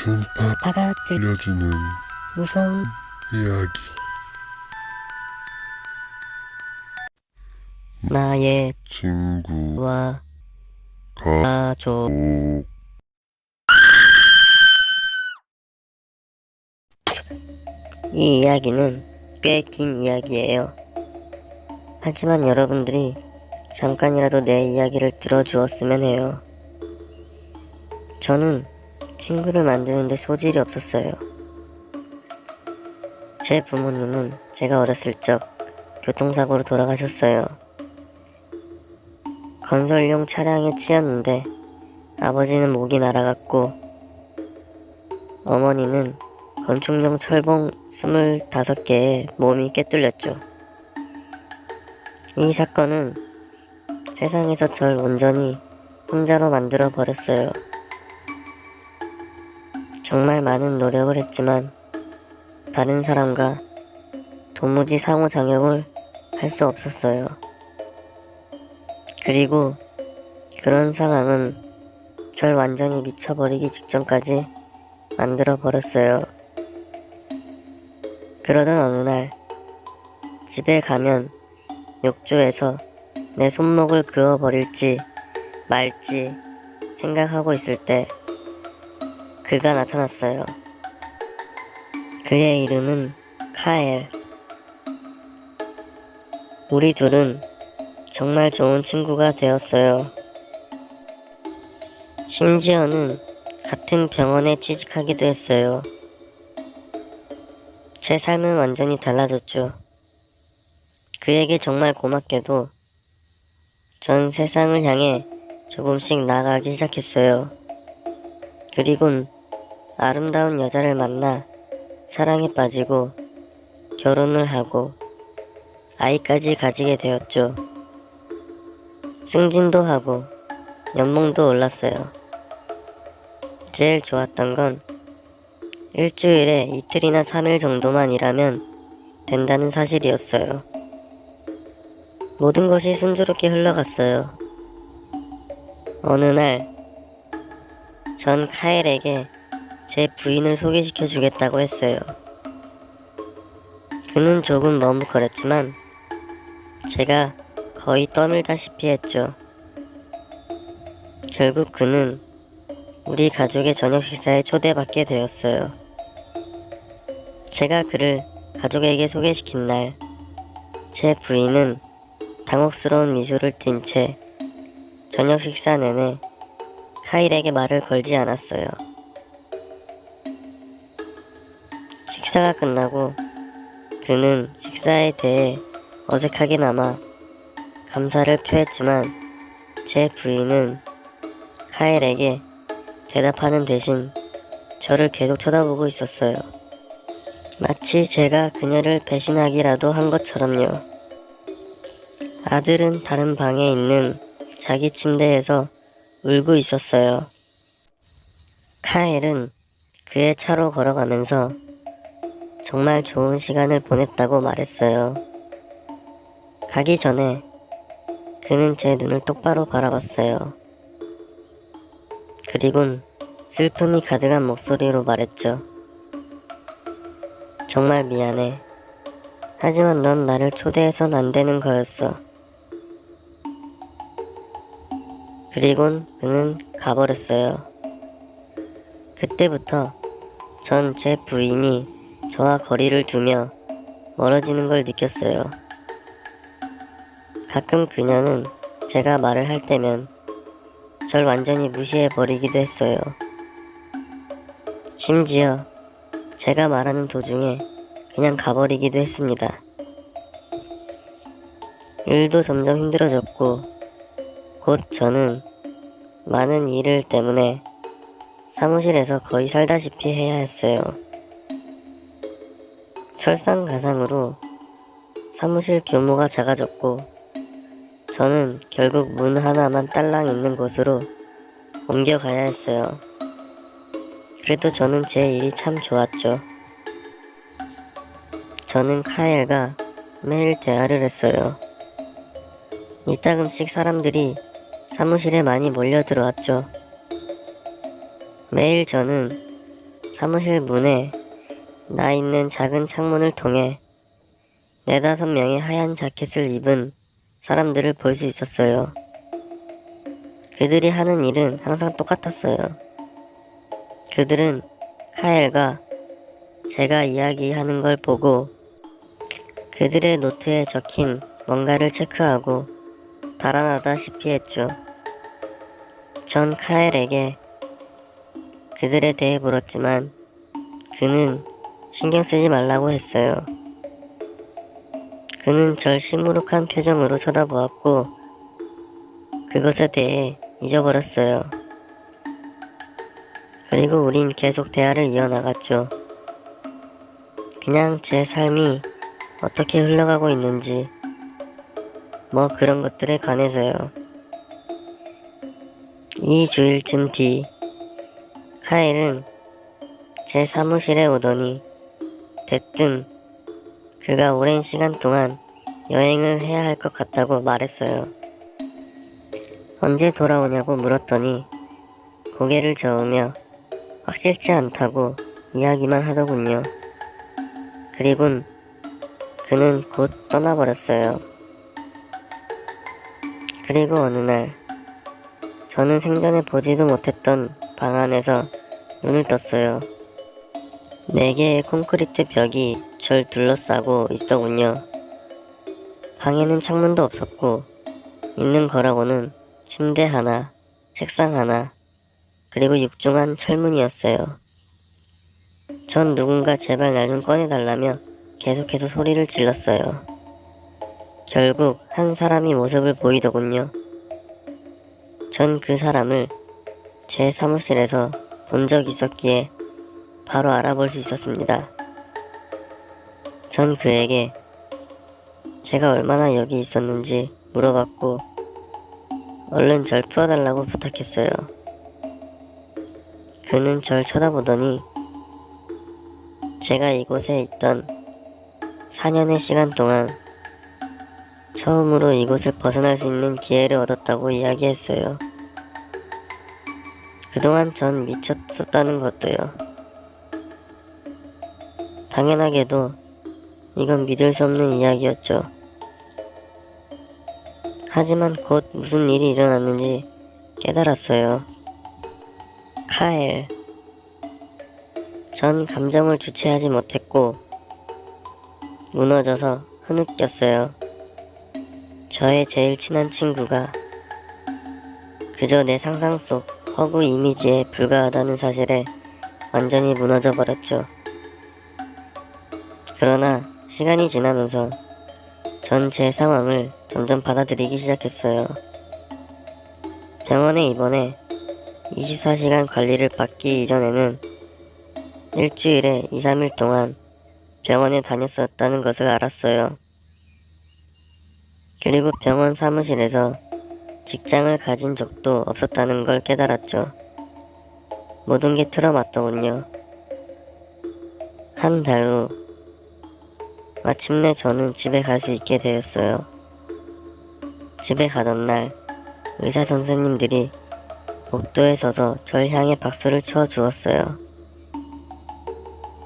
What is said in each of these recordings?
준파 들려주는 무서운 이야기. 나의 친구와 가족. 이 이야기는 꽤 긴 이야기예요. 하지만 여러분들이 잠깐이라도 내 이야기를 들어주었으면 해요. 저는 친구를 만드는데 소질이 없었어요. 제 부모님은 제가 어렸을 적 교통사고로 돌아가셨어요. 건설용 차량에 치였는데 아버지는 목이 날아갔고 어머니는 건축용 철봉 25개에 몸이 꿰뚫렸죠. 이 사건은 세상에서 절 온전히 혼자로 만들어 버렸어요. 정말 많은 노력을 했지만 다른 사람과 도무지 상호작용을 할 수 없었어요. 그리고 그런 상황은 절 완전히 미쳐버리기 직전까지 만들어 버렸어요. 그러던 어느 날 집에 가면 욕조에서 내 손목을 그어버릴지 말지 생각하고 있을 때 그가 나타났어요. 그의 이름은 카엘. 우리 둘은 정말 좋은 친구가 되었어요. 심지어는 같은 병원에 취직하기도 했어요. 제 삶은 완전히 달라졌죠. 그에게 정말 고맙게도 전 세상을 향해 조금씩 나아가기 시작했어요. 그리곤 아름다운 여자를 만나 사랑에 빠지고 결혼을 하고 아이까지 가지게 되었죠. 승진도 하고 연봉도 올랐어요. 제일 좋았던 건 일주일에 이틀이나 3일 정도만 일하면 된다는 사실이었어요. 모든 것이 순조롭게 흘러갔어요. 어느 날 전 카엘에게 제 부인을 소개시켜 주겠다고 했어요. 그는 조금 머뭇거렸지만 제가 거의 떠밀다시피 했죠. 결국 그는 우리 가족의 저녁 식사에 초대받게 되었어요. 제가 그를 가족에게 소개시킨 날, 제 부인은 당혹스러운 미소를 띤 채 저녁 식사 내내 카일에게 말을 걸지 않았어요. 식사가 끝나고 그는 식사에 대해 어색하게나마 감사를 표했지만 제 부인은 카일에게 대답하는 대신 저를 계속 쳐다보고 있었어요. 마치 제가 그녀를 배신하기라도 한 것처럼요. 아들은 다른 방에 있는 자기 침대에서 울고 있었어요. 카엘은 그의 차로 걸어가면서 정말 좋은 시간을 보냈다고 말했어요. 가기 전에 그는 제 눈을 똑바로 바라봤어요. 그리곤 슬픔이 가득한 목소리로 말했죠. 정말 미안해. 하지만 넌 나를 초대해선 안 되는 거였어. 그리곤 그는 가버렸어요. 그때부터 전 제 부인이 저와 거리를 두며 멀어지는 걸 느꼈어요. 가끔 그녀는 제가 말을 할 때면 절 완전히 무시해버리기도 했어요. 심지어 제가 말하는 도중에 그냥 가버리기도 했습니다. 일도 점점 힘들어졌고 곧 저는 많은 일 때문에 사무실에서 거의 살다시피 해야 했어요. 설상가상으로 사무실 규모가 작아졌고 저는 결국 문 하나만 딸랑 있는 곳으로 옮겨가야 했어요. 그래도 저는 제 일이 참 좋았죠. 저는 카엘과 매일 대화를 했어요. 이따금씩 사람들이 사무실에 많이 몰려 들어왔죠. 매일 저는 사무실 문에 나 있는 작은 창문을 통해 4~5명의 하얀 자켓을 입은 사람들을 볼 수 있었어요. 그들이 하는 일은 항상 똑같았어요. 그들은 카엘과 제가 이야기하는 걸 보고 그들의 노트에 적힌 뭔가를 체크하고 달아나다시피 했죠. 전 카엘에게 그들에 대해 물었지만 그는 신경 쓰지 말라고 했어요. 그는 절 시무룩한 표정으로 쳐다보았고 그것에 대해 잊어버렸어요. 그리고 우린 계속 대화를 이어나갔죠. 그냥 제 삶이 어떻게 흘러가고 있는지 뭐 그런 것들에 관해서요. 2주일쯤 뒤 카일은 제 사무실에 오더니 대뜸 그가 오랜 시간 동안 여행을 해야 할 것 같다고 말했어요. 언제 돌아오냐고 물었더니 고개를 저으며 확실치 않다고 이야기만 하더군요. 그리곤 그는 곧 떠나버렸어요. 그리고 어느 날 저는 생전에 보지도 못했던 방 안에서 눈을 떴어요. 4개의 콘크리트 벽이 절 둘러싸고 있더군요. 방에는 창문도 없었고 있는 거라고는 침대 하나, 책상 하나, 그리고 육중한 철문이었어요. 전 누군가 제발 날 좀 꺼내달라며 계속해서 소리를 질렀어요. 결국 한 사람이 모습을 보이더군요. 전 그 사람을 제 사무실에서 본 적 있었기에 바로 알아볼 수 있었습니다. 전 그에게 제가 얼마나 여기 있었는지 물어봤고 얼른 절 풀어달라고 부탁했어요. 그는 절 쳐다보더니 제가 이곳에 있던 4년의 시간 동안 처음으로 이곳을 벗어날 수 있는 기회를 얻었다고 이야기했어요. 그동안 전 미쳤었다는 것도요. 당연하게도 이건 믿을 수 없는 이야기였죠. 하지만 곧 무슨 일이 일어났는지 깨달았어요. 카엘. 전 감정을 주체하지 못했고 무너져서 흐느꼈어요. 저의 제일 친한 친구가 그저 내 상상 속 허구 이미지에 불과하다는 사실에 완전히 무너져 버렸죠. 그러나 시간이 지나면서 전 제 상황을 점점 받아들이기 시작했어요. 병원에 입원해 24시간 관리를 받기 이전에는 일주일에 2~3일 동안 병원에 다녔었다는 것을 알았어요. 그리고 병원 사무실에서 직장을 가진 적도 없었다는 걸 깨달았죠. 모든 게 틀어맞더군요. 한 달 후 마침내 저는 집에 갈 수 있게 되었어요. 집에 가던 날 의사 선생님들이 복도에 서서 절 향해 박수를 쳐 주었어요.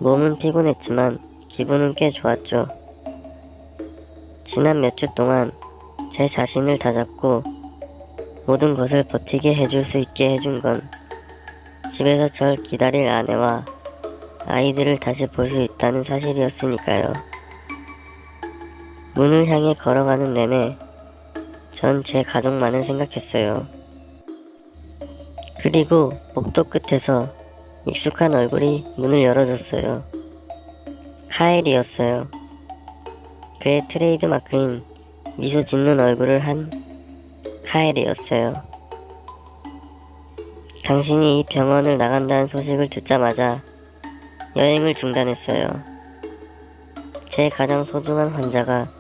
몸은 피곤했지만 기분은 꽤 좋았죠. 지난 몇 주 동안 제 자신을 다잡고 모든 것을 버티게 해줄 수 있게 해준 건 집에서 절 기다릴 아내와 아이들을 다시 볼 수 있다는 사실이었으니까요. 문을 향해 걸어가는 내내 전 제 가족만을 생각했어요. 그리고 복도 끝에서 익숙한 얼굴이 문을 열어줬어요. 카엘이었어요. 그의 트레이드 마크인 미소 짓는 얼굴을 한 카엘이었어요. 당신이 이 병원을 나간다는 소식을 듣자마자 여행을 중단했어요. 제 가장 소중한 환자가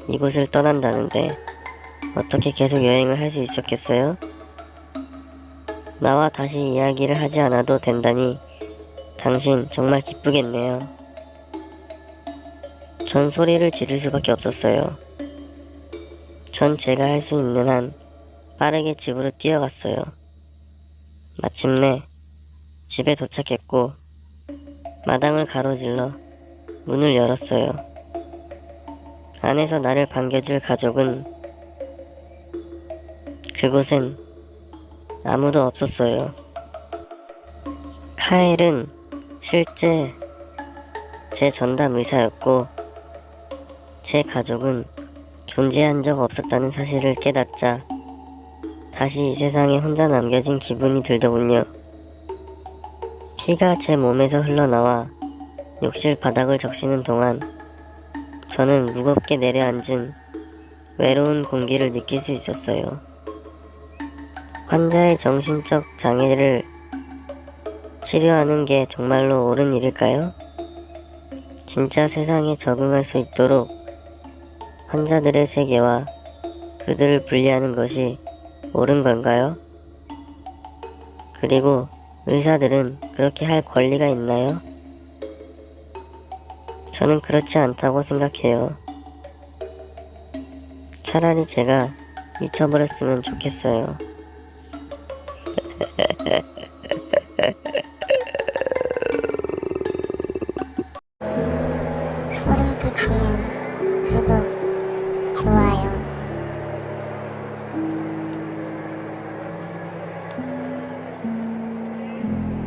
이곳을 떠난다는데 어떻게 계속 여행을 할 수 있었겠어요? 나와 다시 이야기를 하지 않아도 된다니 당신 정말 기쁘겠네요. 전 소리를 지를 수밖에 없었어요. 전 제가 할 수 있는 한 빠르게 집으로 뛰어갔어요. 마침내 집에 도착했고 마당을 가로질러 문을 열었어요. 안에서 나를 반겨줄 가족은 그곳엔 아무도 없었어요. 카일은 실제 제 전담 의사였고 제 가족은 존재한 적 없었다는 사실을 깨닫자 다시 이 세상에 혼자 남겨진 기분이 들더군요. 피가 제 몸에서 흘러나와 욕실 바닥을 적시는 동안 저는 무겁게 내려앉은 외로운 공기를 느낄 수 있었어요. 환자의 정신적 장애를 치료하는 게 정말로 옳은 일일까요? 진짜 세상에 적응할 수 있도록 환자들의 세계와 그들을 분리하는 것이 옳은 건가요? 그리고 의사들은 그렇게 할 권리가 있나요? 저는 그렇지 않다고 생각해요. 차라리 제가 미쳐버렸으면 좋겠어요. 소름 끼치면 구독, 좋아요